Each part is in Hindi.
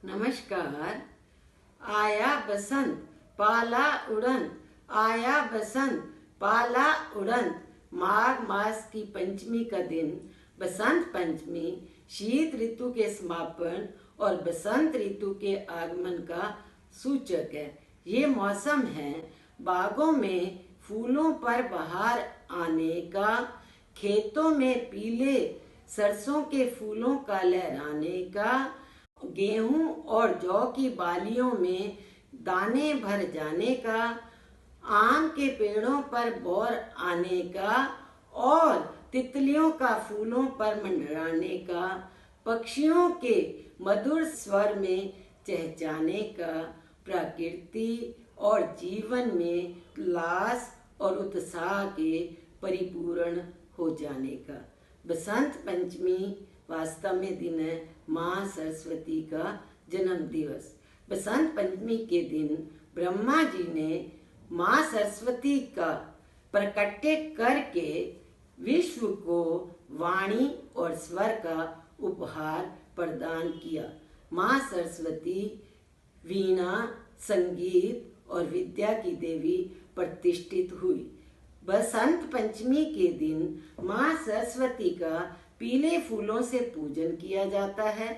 नमस्कार। आया बसंत पाला उड़न, आया बसंत पाला उड़न। माघ मास की पंचमी का दिन बसंत पंचमी शीत ऋतु के समापन और बसंत ऋतु के आगमन का सूचक है। ये मौसम है बागों में फूलों पर बहार आने का, खेतों में पीले सरसों के फूलों का लहराने का, गेहूं और जौ की बालियों में दाने भर जाने का, आम के पेड़ों पर बौर आने का और तितलियों का फूलों पर मंडराने का, पक्षियों के मधुर स्वर में चहचहाने का, प्रकृति और जीवन में उल्लास और उत्साह के परिपूर्ण हो जाने का। बसंत पंचमी वास्तव में दिन है माँ सरस्वती का जन्म दिवस। बसंत पंचमी के दिन ब्रह्मा जी ने माँ सरस्वती का प्रकट्य करके विश्व को वाणी और स्वर का उपहार प्रदान किया। माँ सरस्वती वीणा, संगीत और विद्या की देवी प्रतिष्ठित हुई। बसंत पंचमी के दिन माँ सरस्वती का पीले फूलों से पूजन किया जाता है।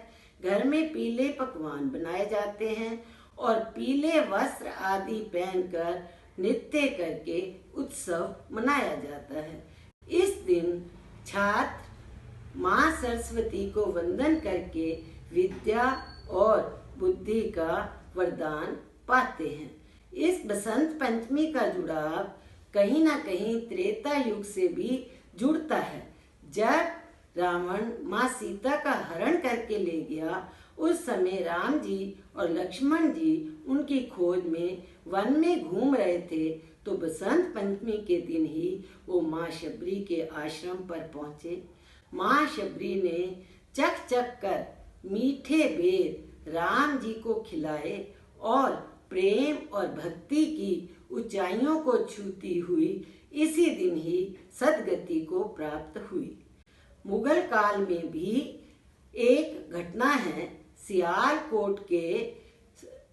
घर में पीले पकवान बनाए जाते हैं और पीले वस्त्र आदि पहनकर नृत्य करके उत्सव मनाया जाता है। इस दिन छात्र माँ सरस्वती को वंदन करके विद्या और बुद्धि का वरदान पाते हैं। इस बसंत पंचमी का जुड़ाव कहीं ना कहीं त्रेता युग से भी जुड़ता है। जब रावण माँ सीता का हरण करके ले गया, उस समय राम जी और लक्ष्मण जी उनकी खोज में वन में घूम रहे थे, तो बसंत पंचमी के दिन ही वो माँ शबरी के आश्रम पर पहुँचे। माँ शबरी ने चख चख कर मीठे बेर राम जी को खिलाए और प्रेम और भक्ति की ऊंचाइयों को छूती हुई इसी दिन ही सदगति को प्राप्त हुई। मुगल काल में भी एक घटना है। सियालकोट के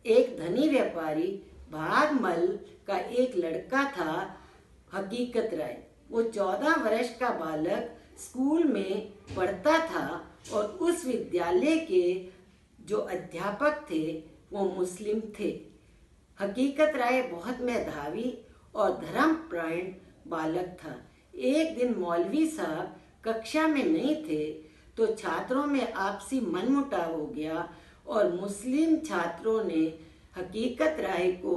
एक धनी व्यापारी भागमल का एक लड़का था, हकीकत राय। वो 14 वर्ष का बालक स्कूल में पढ़ता था और उस विद्यालय के जो अध्यापक थे वो मुस्लिम थे। हकीकत राय बहुत मेधावी और धर्मपरायण बालक था। एक दिन मौलवी साहब कक्षा में नहीं थे तो छात्रों में आपसी मनमुटाव हो गया और मुस्लिम छात्रों ने हकीकत राय को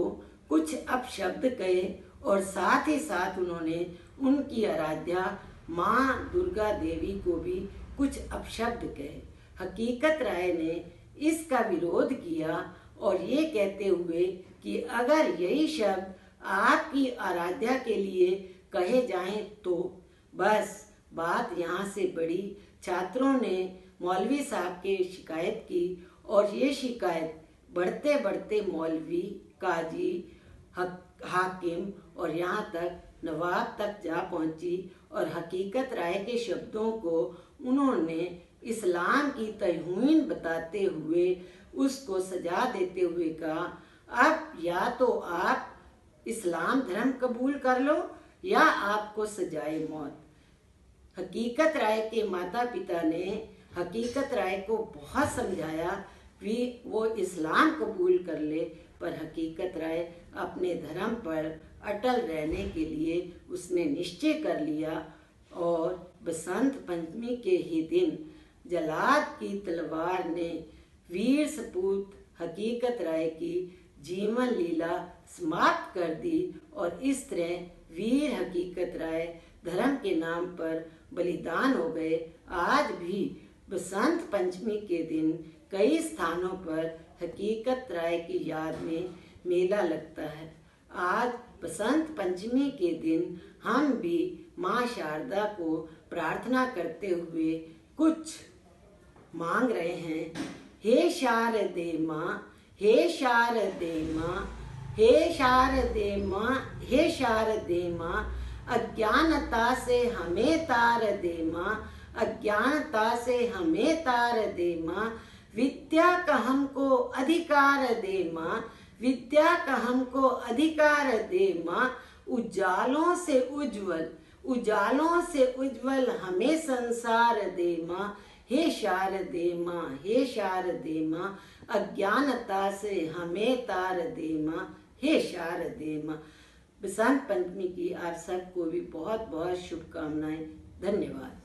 कुछ अपशब्द कहे और साथ ही साथ उन्होंने उनकी आराध्या माँ दुर्गा देवी को भी कुछ अपशब्द कहे। हकीकत राय ने इसका विरोध किया और ये कहते हुए कि अगर यही शब्द आपकी आराध्या के लिए कहे जाएं तो बस बात यहाँ से बढ़ी। छात्रों ने मौलवी साहब के शिकायत की और ये शिकायत बढ़ते बढ़ते मौलवी, काजी, हाकिम और यहाँ तक नवाब तक जा पहुँची और हकीकत राय के शब्दों को उन्होंने इस्लाम की तौहीन बताते हुए उसको सजा देते हुए कहा, अब या तो आप इस्लाम धर्म कबूल कर लो या आपको सजाए मौत। हकीकत राय के माता पिता ने हकीकत राय को बहुत समझाया कि वो इस्लाम कबूल कर ले, पर हकीकत राय अपने धर्म पर अटल रहने के लिए उसने निश्चय कर लिया और बसंत पंचमी के ही दिन जलाद की तलवार ने वीर सपूत हकीकत राय की जीवन लीला समाप्त कर दी और इस तरह वीर हकीकत राय धर्म के नाम पर बलिदान हो गए। आज भी बसंत पंचमी के दिन कई स्थानों पर हकीकत राय की याद में मेला लगता है। आज बसंत पंचमी के दिन हम भी माँ शारदा को प्रार्थना करते हुए कुछ मांग रहे हैं। हे शारदे माँ, हे शारदे माँ, हे शारदे माँ, हे शारदे माँ, अज्ञानता से हमें तार दे माँ, अज्ञानता से हमें तार दे माँ, विद्या का हमको अधिकार दे माँ, विद्या का हमको अधिकार दे माँ। उजालों से उज्जवल, उजालों से उज्जवल हमें संसार दे माँ। हे शारदे माँ, हे शारदे माँ, अज्ञानता से हमें तार दे माँ। हे शारदे माँ। बसंत पंचमी की आप सबको भी बहुत बहुत शुभकामनाएं। धन्यवाद।